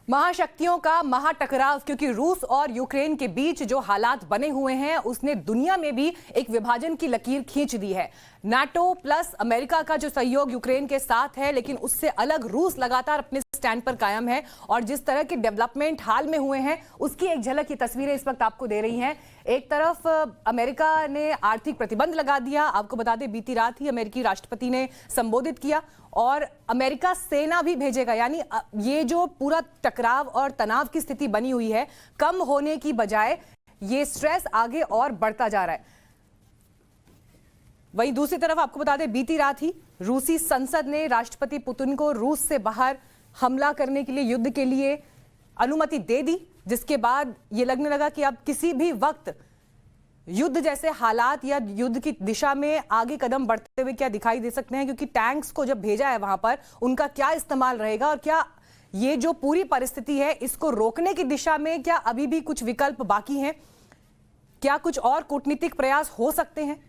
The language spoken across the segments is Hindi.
महाशक्तियों का महाटकराव, क्योंकि रूस और यूक्रेन के बीच जो हालात बने हुए हैं उसने दुनिया में भी एक विभाजन की लकीर खींच दी है। नाटो प्लस अमेरिका का जो सहयोग यूक्रेन के साथ है, लेकिन उससे अलग रूस लगातार अपने स्टैंड पर कायम है और जिस तरह के डेवलपमेंट हाल में हुए हैं उसकी एक झलक की तस्वीरें इस वक्त आपको दे रही हैं। एक तरफ अमेरिका ने आर्थिक प्रतिबंध लगा दिया, आपको बता दें बीती रात ही अमेरिकी राष्ट्रपति ने संबोधित किया और अमेरिका सेना भी भेजेगा। यानी ये जो पूरा टकराव और तनाव की स्थिति बनी हुई है, कम होने की बजाय ये स्ट्रेस आगे और बढ़ता जा रहा है। वहीं दूसरी तरफ आपको बता दें बीती रात ही रूसी संसद ने राष्ट्रपति पुतिन को रूस से बाहर हमला करने के लिए, युद्ध के लिए अनुमति दे दी, जिसके बाद ये लगने लगा कि अब किसी भी वक्त युद्ध जैसे हालात या युद्ध की दिशा में आगे कदम बढ़ते हुए क्या दिखाई दे सकते हैं, क्योंकि टैंक्स को जब भेजा है वहां पर उनका क्या इस्तेमाल रहेगा और क्या ये जो पूरी परिस्थिति है इसको रोकने की दिशा में क्या अभी भी कुछ विकल्प बाकी हैं, क्या कुछ और कूटनीतिक प्रयास हो सकते हैं।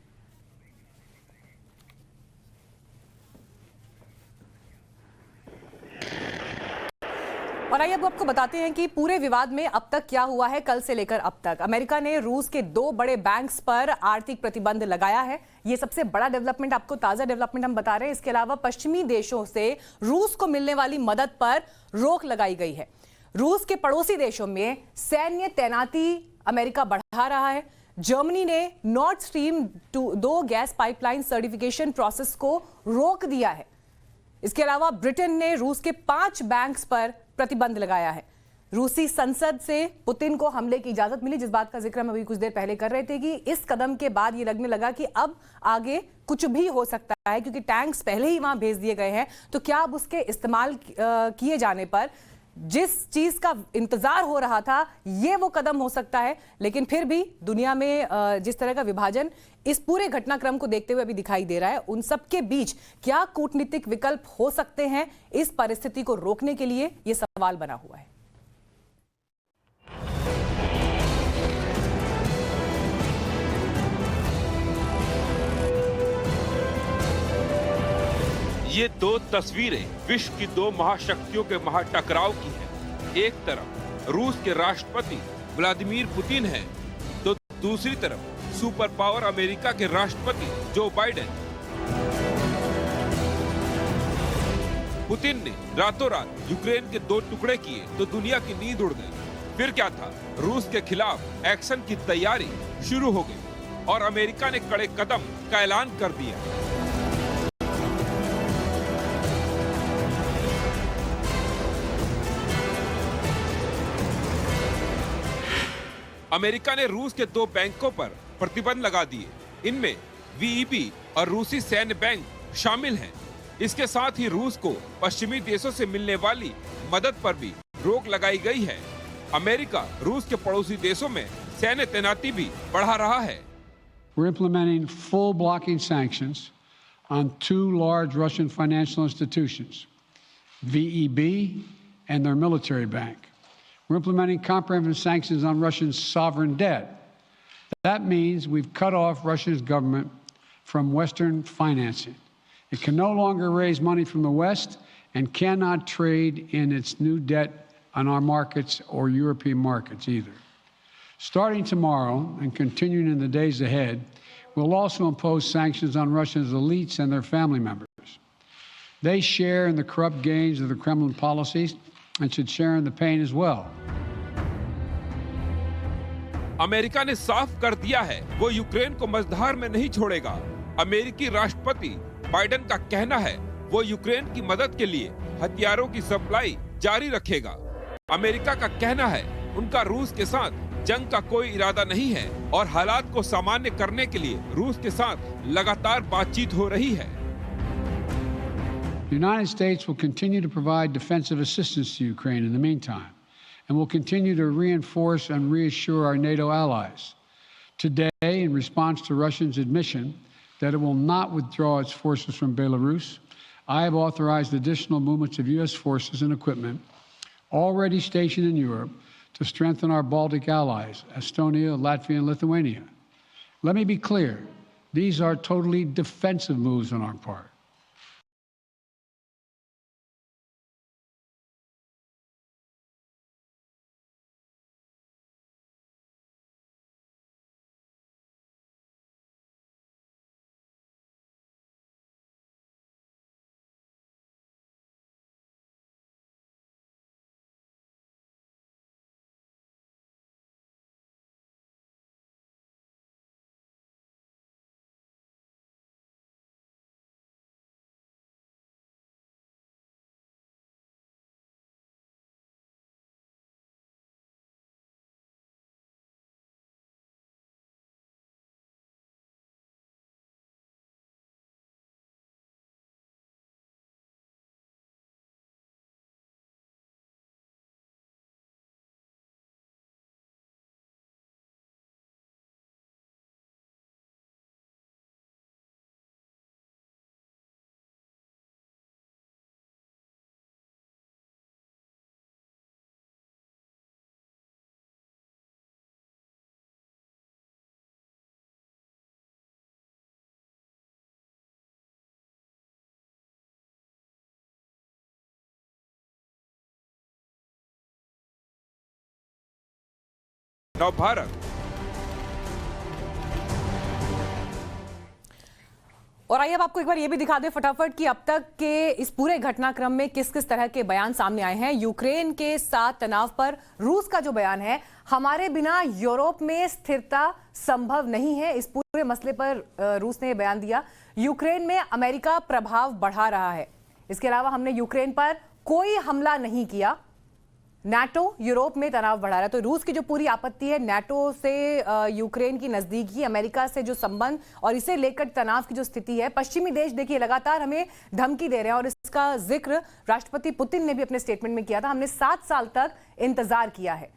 और आइए अब आपको बताते हैं कि पूरे विवाद में अब तक क्या हुआ है। कल से लेकर अब तक अमेरिका ने रूस के 2 बड़े बैंक्स पर आर्थिक प्रतिबंध लगाया है। ये सबसे बड़ा डेवलपमेंट, आपको ताजा डेवलपमेंट हम बता रहे हैं। इसके अलावा पश्चिमी देशों से रूस को मिलने वाली मदद पर रोक लगाई गई है। रूस के पड़ोसी देशों में सैन्य तैनाती अमेरिका बढ़ा रहा है। जर्मनी ने north stream 2 gas pipeline certification process को रोक दिया है। इसके अलावा ब्रिटेन ने रूस के 5 बैंक्स पर प्रतिबंध लगाया है। रूसी संसद से पुतिन को हमले की इजाजत मिली, जिस बात का जिक्र हम अभी कुछ देर पहले कर रहे थे कि इस कदम के बाद ये लगने लगा कि अब आगे कुछ भी हो सकता है, क्योंकि टैंक्स पहले ही वहां भेज दिए गए हैं। तो क्या अब उसके इस्तेमाल किए जाने पर जिस चीज का इंतजार हो रहा था ये वो कदम हो सकता है। लेकिन फिर भी दुनिया में जिस तरह का विभाजन इस पूरे घटनाक्रम को देखते हुए अभी दिखाई दे रहा है, उन सबके बीच क्या कूटनीतिक विकल्प हो सकते हैं इस परिस्थिति को रोकने के लिए, ये सवाल बना हुआ है। ये 2 तस्वीरें विश्व की 2 महाशक्तियों के महाटकराव की हैं। एक तरफ रूस के राष्ट्रपति व्लादिमीर पुतिन हैं, तो दूसरी तरफ सुपर पावर अमेरिका के राष्ट्रपति जो बाइडेन। पुतिन ने रातों रात यूक्रेन के 2 टुकड़े किए तो दुनिया की नींद उड़ गई। फिर क्या था, रूस के खिलाफ एक्शन की तैयारी शुरू हो गई और अमेरिका ने कड़े कदम का ऐलान कर दिया। अमेरिका ने रूस के 2 बैंकों पर प्रतिबंध लगा दिए। इनमें वीईबी और रूसी सैन्य बैंक शामिल हैं। इसके साथ ही रूस को पश्चिमी देशों से मिलने वाली मदद पर भी रोक लगाई गई है। अमेरिका रूस के पड़ोसी देशों में सैन्य तैनाती भी बढ़ा रहा है। We're implementing full blocking sanctions on 2 large Russian financial institutions, VEB and their military bank. We're implementing comprehensive sanctions on Russian sovereign debt. That means we've cut off Russia's government from Western financing. It can no longer raise money from the West and cannot trade in its new debt on our markets or European markets either. Starting tomorrow and continuing in the days ahead, we'll also impose sanctions on Russia's elites and their family members. They share in the corrupt gains of the Kremlin policies and should share in the pain as well. America ने साफ कर दिया है वो यूक्रेन को मझधार में नहीं छोड़ेगा। अमेरिकी राष्ट्रपति बाइडेन का कहना है वो यूक्रेन की मदद के लिए हथियारों की सप्लाई जारी रखेगा। अमेरिका का कहना है उनका रूस के साथ जंग का कोई इरादा नहीं है और हालात को सामान्य करने के लिए रूस के साथ लगातार बातचीत हो रही है। The United States will continue to provide defensive assistance to Ukraine in the meantime, and will continue to reinforce and reassure our NATO allies. Today, in response to Russia's admission that it will not withdraw its forces from Belarus, I have authorized additional movements of U.S. forces and equipment already stationed in Europe to strengthen our Baltic allies, Estonia, Latvia, and Lithuania. Let me be clear, these are totally defensive moves on our part. Navbharat. और आइए अब आपको एक बार ये भी दिखा दें फटाफट कि अब तक के इस पूरे घटनाक्रम में किस किस तरह के बयान सामने आए हैं। यूक्रेन के साथ तनाव पर रूस का जो बयान है, हमारे बिना यूरोप में स्थिरता संभव नहीं है। इस पूरे मसले पर रूस ने बयान दिया। यूक्रेन में अमेरिका प्रभाव बढ़ा रहा है। इसके अलावा हमने यूक्रेन पर कोई हमला नहीं किया। नाटो यूरोप में तनाव बढ़ा रहा है। तो रूस की जो पूरी आपत्ति है नाटो से यूक्रेन की नजदीकी, अमेरिका से जो संबंध और इसे लेकर तनाव की जो स्थिति है, पश्चिमी देश देखिए लगातार हमें धमकी दे रहे हैं और इसका जिक्र राष्ट्रपति पुतिन ने भी अपने स्टेटमेंट में किया था। हमने 7 साल तक इंतजार किया है,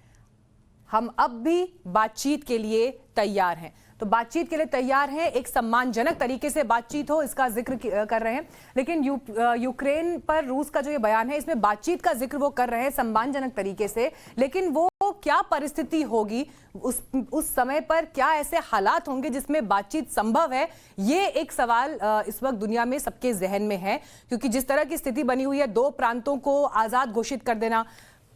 हम अब भी बातचीत के लिए तैयार हैं। तो बातचीत के लिए तैयार हैं, एक सम्मानजनक तरीके से बातचीत हो इसका जिक्र कर रहे हैं। लेकिन यूक्रेन पर रूस का जो ये बयान है, इसमें बातचीत का जिक्र वो कर रहे हैं सम्मानजनक तरीके से, लेकिन वो क्या परिस्थिति होगी उस समय पर, क्या ऐसे हालात होंगे जिसमें बातचीत संभव है, ये एक सवाल इस वक्त दुनिया में सबके जहन में है। क्योंकि जिस तरह की स्थिति बनी हुई है, 2 प्रांतों को आजाद घोषित कर देना,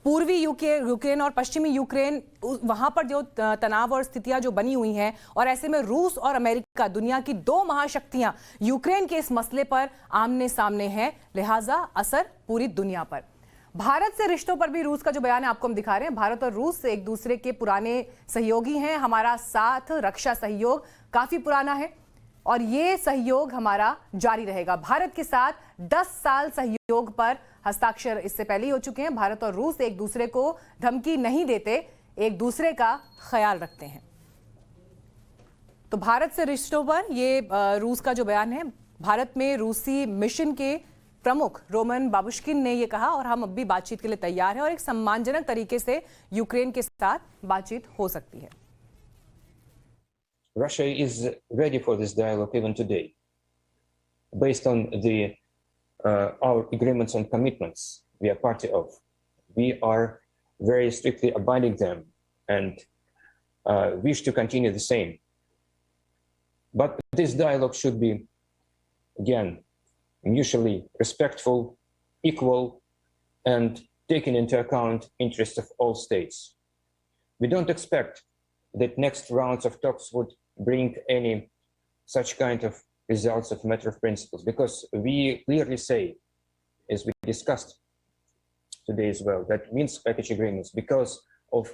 पूर्वी यूक्रेन और पश्चिमी यूक्रेन, वहां पर जो तनाव और स्थितियां जो बनी हुई हैं, और ऐसे में रूस और अमेरिका, दुनिया की 2 महाशक्तियां यूक्रेन के इस मसले पर आमने सामने हैं, लिहाजा असर पूरी दुनिया पर। भारत से रिश्तों पर भी रूस का जो बयान है आपको हम दिखा रहे हैं। भारत और रूस एक दूसरे के पुराने सहयोगी हैं। हमारा साथ रक्षा सहयोग काफी पुराना है और ये सहयोग हमारा जारी रहेगा। भारत के साथ 10 साल सहयोग पर हस्ताक्षर इससे पहले ही हो चुके हैं। भारत और रूस एक दूसरे को धमकी नहीं देते, एक दूसरे का ख्याल रखते हैं। तो भारत से रिश्तों पर ये रूस का जो बयान है, भारत में रूसी मिशन के प्रमुख रोमन बाबुश्किन ने ये कहा, और हम अब भी बातचीत के लिए तैयार हैं और एक सम्मानजनक तरीके से यूक्रेन के साथ बातचीत हो सकती है। Russia is ready for this dialogue even today, based on our agreements and commitments we are party of. We are very strictly abiding them and wish to continue the same. But this dialogue should be, again, mutually respectful, equal, and taking into account interests of all states. We don't expect that next rounds of talks would bring any such kind of results of matter of principles, because we clearly say, as we discussed today as well, that Minsk package agreements, because of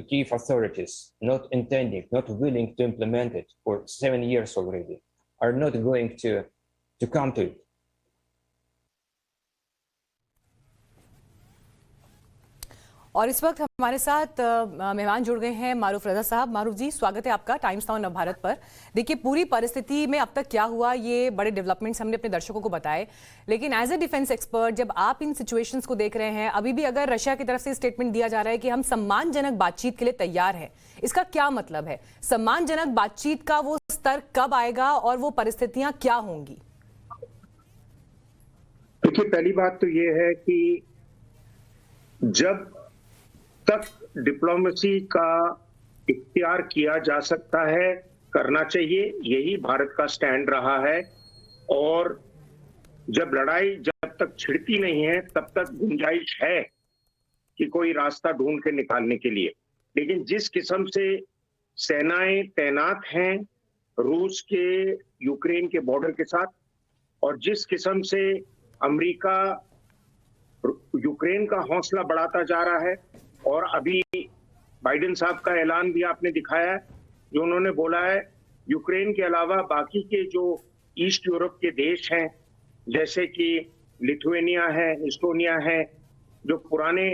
Kiev authorities not intending, not willing to implement it for 7 years already, are not going to come to it. और इस वक्त हमारे साथ मेहमान जुड़ गए हैं मारूफ रजा साहब। मारूफ जी, स्वागत है आपका टाइम्स नाउ नवभारत पर। देखिए, पूरी परिस्थिति में अब तक क्या हुआ, ये बड़े डेवलपमेंट्स हमने अपने दर्शकों को बताए, लेकिन एज ए डिफेंस एक्सपर्ट जब आप इन सिचुएशंस को देख रहे हैं, अभी भी अगर रशिया की तरफ से स्टेटमेंट दिया जा रहा है कि हम सम्मानजनक बातचीत के लिए तैयार हैं, इसका क्या मतलब है? सम्मानजनक बातचीत का वो स्तर कब आएगा और वो परिस्थितियां क्या होंगी? देखिए, पहली बात तो ये है कि जब तक डिप्लोमेसी का इख्तियार किया जा सकता है, करना चाहिए, यही भारत का स्टैंड रहा है। और जब लड़ाई जब तक छिड़ती नहीं है, तब तक गुंजाइश है कि कोई रास्ता ढूंढ के निकालने के लिए। लेकिन जिस किस्म से सेनाएं तैनात हैं रूस के यूक्रेन के बॉर्डर के साथ, और जिस किस्म से अमेरिका यूक्रेन का हौसला बढ़ाता जा रहा है, और अभी बाइडेन साहब का ऐलान भी आपने दिखाया है, जो उन्होंने बोला है यूक्रेन के अलावा बाकी के जो ईस्ट यूरोप के देश हैं, जैसे कि लिथुआनिया है, एस्टोनिया है, जो पुराने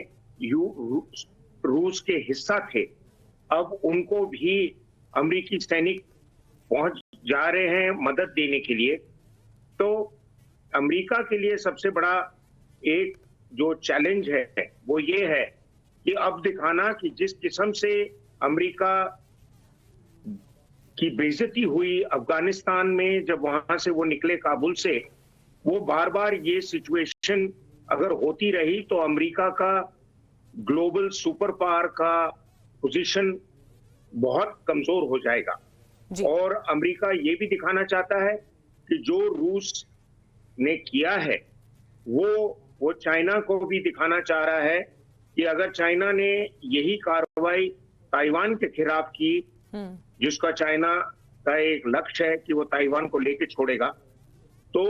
रूस के हिस्सा थे, अब उनको भी अमेरिकी सैनिक पहुंच जा रहे हैं मदद देने के लिए। तो अमेरिका के लिए सबसे बड़ा एक जो चैलेंज है वो ये है कि अब दिखाना कि जिस किस्म से अमेरिका की बेइज्जती हुई अफगानिस्तान में, जब वहां से वो निकले काबुल से, वो बार बार ये सिचुएशन अगर होती रही तो अमेरिका का ग्लोबल सुपर पावर का पोजीशन बहुत कमजोर हो जाएगा। और अमेरिका ये भी दिखाना चाहता है कि जो रूस ने किया है वो चाइना को भी दिखाना चाह रहा है कि अगर चाइना ने यही कार्रवाई ताइवान के खिलाफ की, जिसका चाइना का एक लक्ष्य है कि वो ताइवान को लेके छोड़ेगा, तो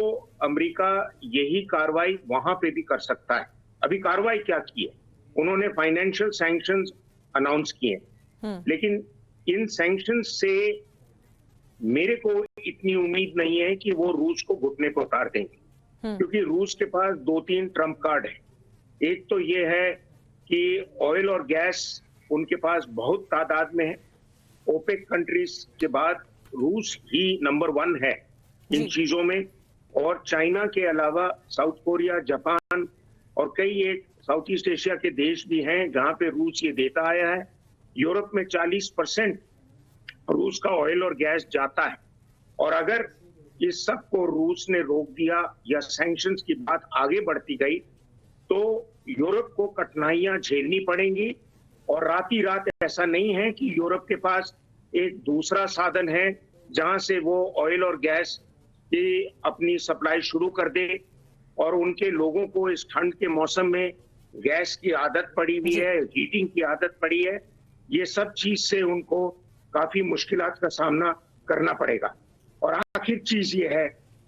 अमेरिका यही कार्रवाई वहां पे भी कर सकता है। अभी कार्रवाई क्या की है? उन्होंने फाइनेंशियल सैंक्शंस अनाउंस किए, लेकिन इन सैंक्शंस से मेरे को इतनी उम्मीद नहीं है कि वो रूस को घुटने पर उतार देंगे, क्योंकि रूस के पास 2-3 ट्रम्प कार्ड है। एक तो ये है कि ऑयल और गैस उनके पास बहुत तादाद में है। ओपेक कंट्रीज के बाद रूस ही नंबर 1 है इन चीजों में, और चाइना के अलावा साउथ कोरिया, जापान और कई एक साउथ ईस्ट एशिया के देश भी हैं जहां पे रूस ये देता आया है। यूरोप में 40% रूस का ऑयल और गैस जाता है, और अगर इस सब को रूस ने रोक दिया या सैंक्शंस की बात आगे बढ़ती गई तो यूरोप को कठिनाइयां झेलनी पड़ेंगी। और रात ही रात ऐसा नहीं है कि यूरोप के पास एक दूसरा साधन है जहां से वो ऑयल और गैस की अपनी सप्लाई शुरू कर दे, और उनके लोगों को इस ठंड के मौसम में गैस की आदत पड़ी हुई है, हीटिंग की आदत पड़ी है। ये सब चीज से उनको काफी मुश्किलात का सामना करना पड़ेगा। और आखिर चीज ये है,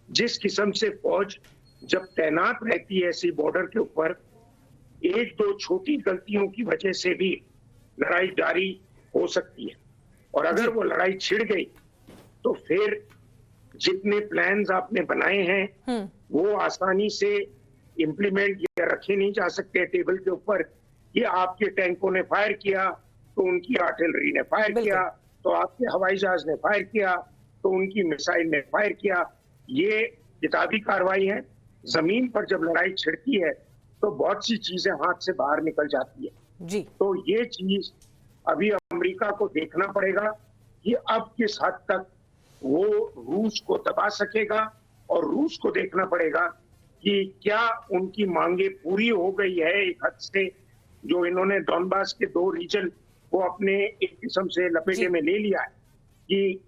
जिस किस्म से फौज जब तैनात रहती है ऐसी बॉर्डर के ऊपर, 1-2 छोटी गलतियों की वजह से भी लड़ाई जारी हो सकती है, और अगर वो लड़ाई छिड़ गई तो फिर जितने प्लान्स आपने बनाए हैं वो आसानी से इम्प्लीमेंट या रखे नहीं जा सकते टेबल के ऊपर। कि आपके टैंकों ने फायर किया तो उनकी आर्टिलरी ने फायर किया, तो आपके हवाई जहाज ने फायर किया तो उनकी मिसाइल ने फायर किया। ये किताबी कार्रवाई है। जमीन पर जब लड़ाई छिड़ती है तो बहुत सी चीजें हाथ से बाहर निकल जाती है जी। तो ये चीज अभी अमेरिका को देखना पड़ेगा कि अब किस हद तक वो रूस को दबा सकेगा, और रूस को देखना पड़ेगा कि क्या उनकी मांगे पूरी हो गई है एक हद से। जो इन्होंने डॉनबास के 2 रीजन को अपने एक किस्म से लपेटे में ले लिया है कि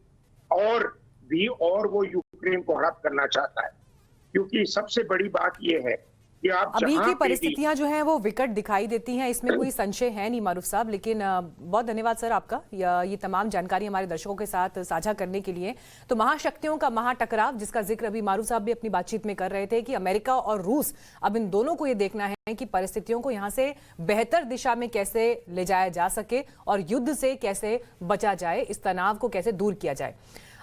और वो यूक्रेन को हड़प करना चाहता है, क्योंकि सबसे बड़ी बात यह है कि आप अभी जहां की पे परिस्थितियां जो हैं वो विकट दिखाई देती हैं, इसमें कोई संशय है नहीं मारूफ साहब। लेकिन बहुत धन्यवाद सर आपका ये तमाम जानकारी हमारे दर्शकों के साथ साझा करने के लिए। तो महाशक्तियों का महाटकराव, जिसका जिक्र अभी मारूफ साहब भी अपनी बातचीत में कर रहे थे कि अमेरिका और रूस, अब इन दोनों को ये देखना है कि परिस्थितियों को यहाँ से बेहतर दिशा में कैसे ले जाया जा सके और युद्ध से कैसे बचा जाए, इस तनाव को कैसे दूर किया जाए।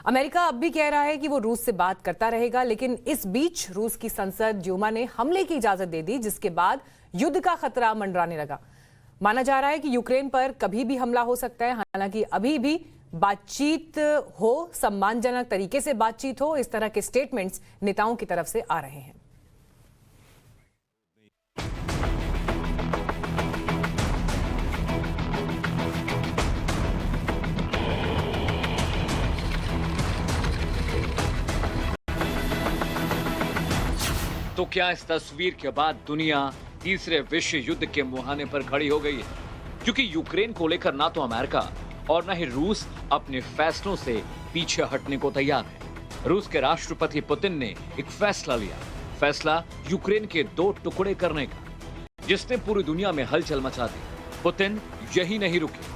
अमेरिका अब भी कह रहा है कि वो रूस से बात करता रहेगा, लेकिन इस बीच रूस की संसद ड्यूमा ने हमले की इजाजत दे दी, जिसके बाद युद्ध का खतरा मंडराने लगा। माना जा रहा है कि यूक्रेन पर कभी भी हमला हो सकता है। हालांकि अभी भी बातचीत हो, सम्मानजनक तरीके से बातचीत हो, इस तरह के स्टेटमेंट्स नेताओं की तरफ से आ रहे हैं। तो क्या इस तस्वीर के बाद दुनिया तीसरे विश्व युद्ध के मुहाने पर खड़ी हो गई है? क्योंकि यूक्रेन को लेकर ना तो अमेरिका और न ही रूस अपने फैसलों से पीछे हटने को तैयार है। रूस के राष्ट्रपति पुतिन ने एक फैसला लिया, फैसला यूक्रेन के 2 टुकड़े करने का, जिसने पूरी दुनिया में हलचल मचा दी। पुतिन यही नहीं रुके,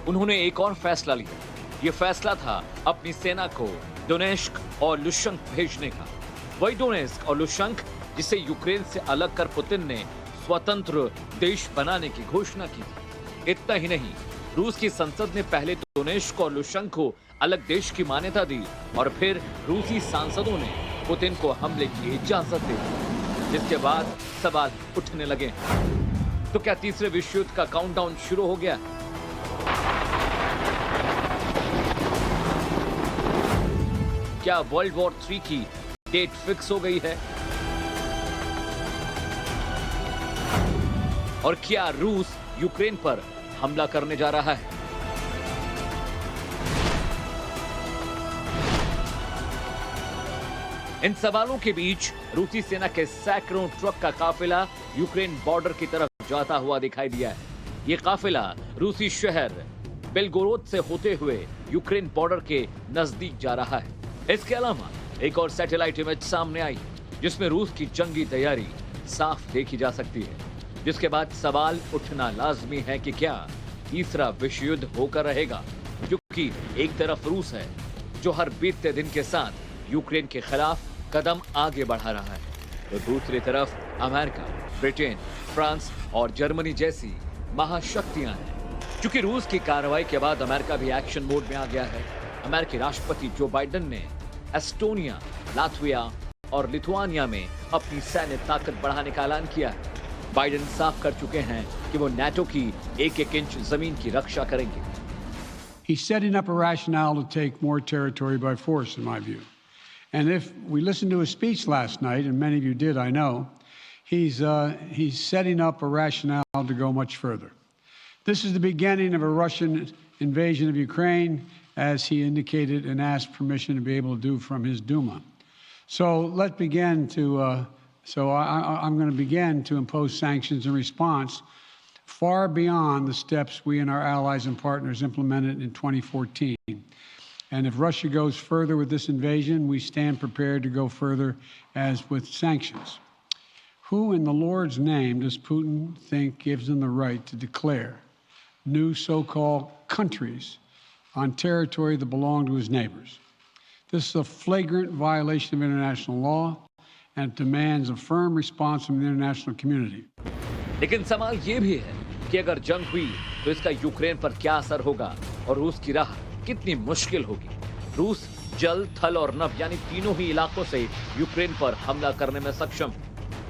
उन्होंने एक और फैसला लिया। ये फैसला था अपनी सेना को डोनेस्क और लुशंक भेजने का। वही डोनेस्क और लुशंक जिसे यूक्रेन से अलग कर पुतिन ने स्वतंत्र देश बनाने की घोषणा की थी। इतना ही नहीं, रूस की संसद ने पहले डोनेस्क और लुशंक को अलग देश की मान्यता दी और फिर रूसी सांसदों ने पुतिन को हमले की इजाजत दे दी, जिसके बाद सवाल उठने लगे। तो क्या तीसरे विश्व युद्ध का काउंटडाउन शुरू हो गया? क्या वर्ल्ड वॉर 3 की डेट फिक्स हो गई है? और क्या रूस यूक्रेन पर हमला करने जा रहा है? इन सवालों के बीच रूसी सेना के सैकड़ों ट्रक का काफिला यूक्रेन बॉर्डर की तरफ जाता हुआ दिखाई दिया है। ये काफिला रूसी शहर बेलगोरोद से होते हुए यूक्रेन बॉर्डर के नजदीक जा रहा है। इसके अलावा एक और सैटेलाइट इमेज सामने आई, जिसमें रूस की जंगी तैयारी साफ देखी जा सकती है, जिसके बाद सवाल उठना लाजमी है कि क्या तीसरा विश्व युद्ध होकर रहेगा, क्योंकि एक तरफ रूस है जो हर बीतते दिन के साथ यूक्रेन के खिलाफ कदम आगे बढ़ा रहा है, तो दूसरी तरफ अमेरिका, ब्रिटेन, फ्रांस और जर्मनी जैसी महाशक्तियां हैं। क्योंकि रूस की कार्रवाई के बाद अमेरिका भी एक्शन मोड में आ गया है। अमेरिकी राष्ट्रपति जो बाइडेन ने एस्टोनिया, लातविया और लिथुआनिया में अपनी सैन्य ताकत बढ़ाने का ऐलान किया है। बाइडेन साफ कर चुके हैं कि वो नाटो की एक-एक इंच जमीन की रक्षा करेंगे। He's setting up a rationale to take more territory by force, in my view. And if we listened to his speech last night, and many of you did, I know, he's setting up a rationale to go much further. This is the beginning of a Russian invasion of Ukraine, as he indicated and asked permission to be able to do from his Duma. So let's begin to. I'm going to begin to impose sanctions in response, far beyond the steps we and our allies and partners implemented in 2014. And if Russia goes further with this invasion, we stand prepared to go further as with sanctions. Who in the Lord's name does Putin think gives him the right to declare new so-called countries on territory that belong to his neighbors? This is a flagrant violation of international law, and it demands a firm response from the international community. लेकिन सवाल ये भी है कि अगर जंग हुई तो इसका यूक्रेन पर क्या असर होगा और रूस की राह कितनी मुश्किल होगी। रूस जल, थल और नभ यानी तीनों ही इलाकों से यूक्रेन पर हमला करने में सक्षम है।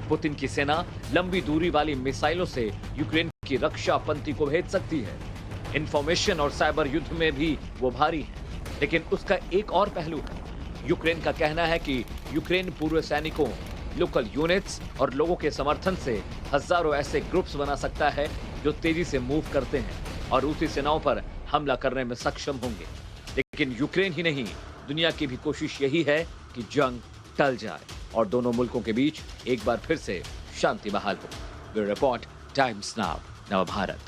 पुतिन की सेना लंबी दूरी वाली मिसाइलों से यूक्रेन की रक्षा पंक्ति को भेज सकती है। इंफॉर्मेशन और साइबर युद्ध में भी वो भारी है। लेकिन उसका एक और पहलू है। यूक्रेन का कहना है कि यूक्रेन पूर्व सैनिकों, लोकल यूनिट्स और लोगों के समर्थन से हजारों ऐसे ग्रुप्स बना सकता है जो तेजी से मूव करते हैं और रूसी सेनाओं पर हमला करने में सक्षम होंगे। लेकिन यूक्रेन ही नहीं, दुनिया की भी कोशिश यही है कि जंग टल जाए और दोनों मुल्कों के बीच एक बार फिर से शांति बहाल हो। ब्यूरो रिपोर्ट, टाइम्स नाउ, नव भारत।